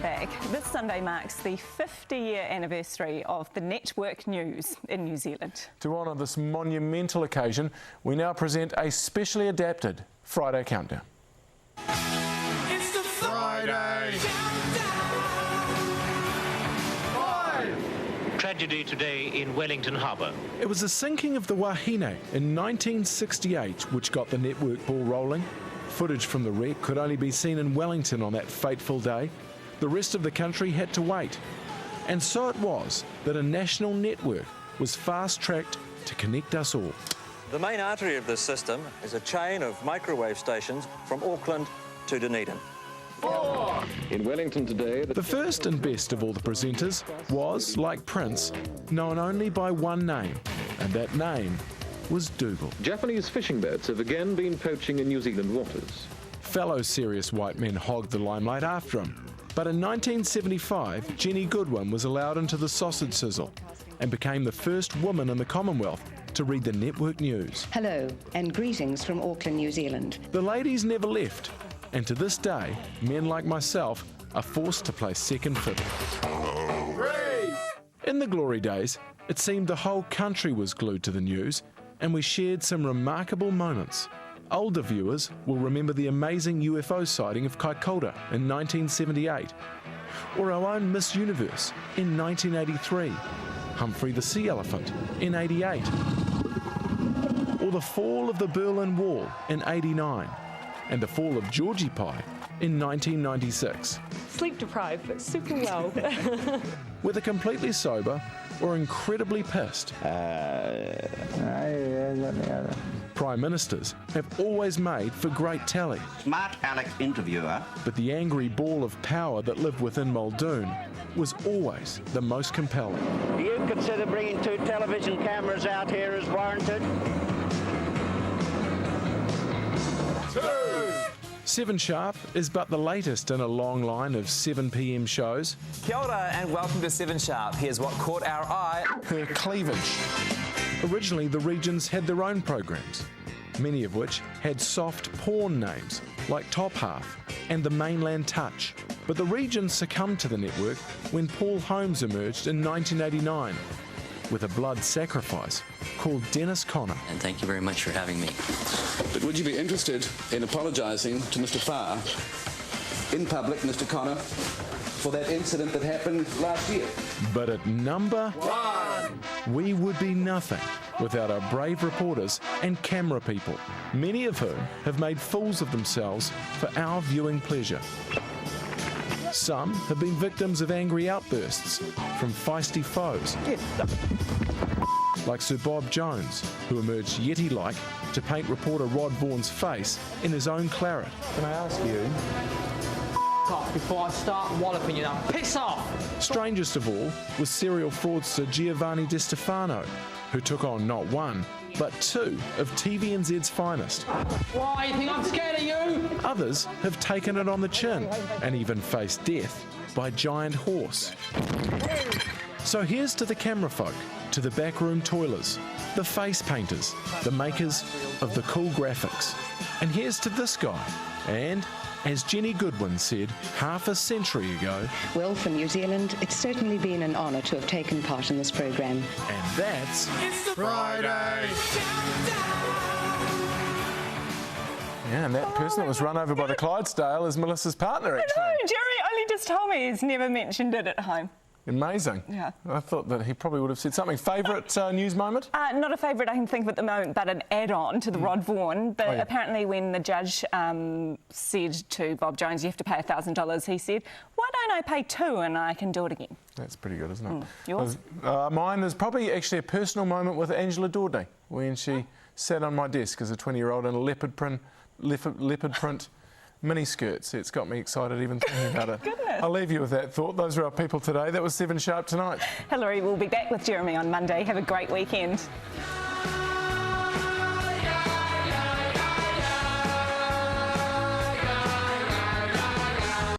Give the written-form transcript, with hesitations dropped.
back. This Sunday marks the 50-year anniversary of the Network News in New Zealand. To honour this monumental occasion, we now present a specially adapted Friday Countdown. It's the Friday Countdown! Tragedy today in Wellington Harbour. It was the sinking of the Wahine in 1968 which got the network ball rolling. Footage from the wreck could only be seen in Wellington on that fateful day. The rest of the country had to wait. And so it was that a national network was fast-tracked to connect us all. The main artery of this system is a chain of microwave stations from Auckland to Dunedin. In Wellington today, The first and best of all the presenters was, like Prince, known only by one name, and that name was Dougal. Japanese fishing boats have again been poaching in New Zealand waters. Fellow serious white men hogged the limelight after him. But in 1975, Jenny Goodwin was allowed into the sausage sizzle and became the first woman in the Commonwealth to read the network news. Hello, and greetings from Auckland, New Zealand. The ladies never left, and to this day, men like myself are forced to play second fiddle. In the glory days, it seemed the whole country was glued to the news, and we shared some remarkable moments. Older viewers will remember the amazing UFO sighting of Kaikoura in 1978, or our own Miss Universe in 1983, Humphrey the Sea Elephant in 88, or the fall of the Berlin Wall in 89, and the fall of Georgie Pie in 1996. Sleep deprived, but super well. Whether completely sober or incredibly pissed, Prime Ministers have always made for great telly. Smart Alex interviewer. But the angry ball of power that lived within Muldoon was always the most compelling. Do you consider bringing 2 television cameras out here as warranted? 7 Sharp is but the latest in a long line of 7 p.m. shows. Kia ora and welcome to 7 Sharp. Here's what caught our eye. Her cleavage. Originally, the regions had their own programs, many of which had soft porn names like Top Half and The Mainland Touch. But the regions succumbed to the network when Paul Holmes emerged in 1989 with a blood sacrifice called Dennis Connor. And thank you very much for having me. But would you be interested in apologising to Mr. Farr in public, Mr. Connor, for that incident that happened last year? But at number 1, we would be nothing without our brave reporters and camera people, many of whom have made fools of themselves for our viewing pleasure. Some have been victims of angry outbursts from feisty foes, like Sir Bob Jones, who emerged Yeti-like to paint reporter Rod Vaughan's face in his own claret. Can I ask you? Off before I start walloping you now. Piss off! Strangest of all was serial fraudster Giovanni Di Stefano, who took on not 1, but 2 of TVNZ's finest. Why, you think I'm scared of you? Others have taken it on the chin and even faced death by giant horse. So here's to the camera folk, to the backroom toilers, the face painters, the makers of the cool graphics. And here's to this guy. And, as Jenny Goodwin said half a century ago, Well, for New Zealand, it's certainly been an honour to have taken part in this programme. and that's It's the Friday Yeah, and that person that was run over by the Clydesdale is Melissa's partner, actually. No, Jeremy only just told me he's never mentioned it at home. Amazing. Yeah. I thought that he probably would have said something. Favourite news moment? Not a favourite I can think of at the moment, but an add-on to the Rod Vaughan. But Oh, yeah. apparently when the judge said to Bob Jones, you have to pay $1,000, he said, why don't I pay 2 and I can do it again? That's pretty good, isn't it? Yours? Mine is probably actually a personal moment with Angela Daughdey when she sat on my desk as a 20-year-old in a leopard print mini skirts. It's got me excited even thinking about it. Goodness. I'll leave you with that thought. Those are our people today. That was 7 Sharp tonight. Hillary will be back with Jeremy on Monday. Have a great weekend.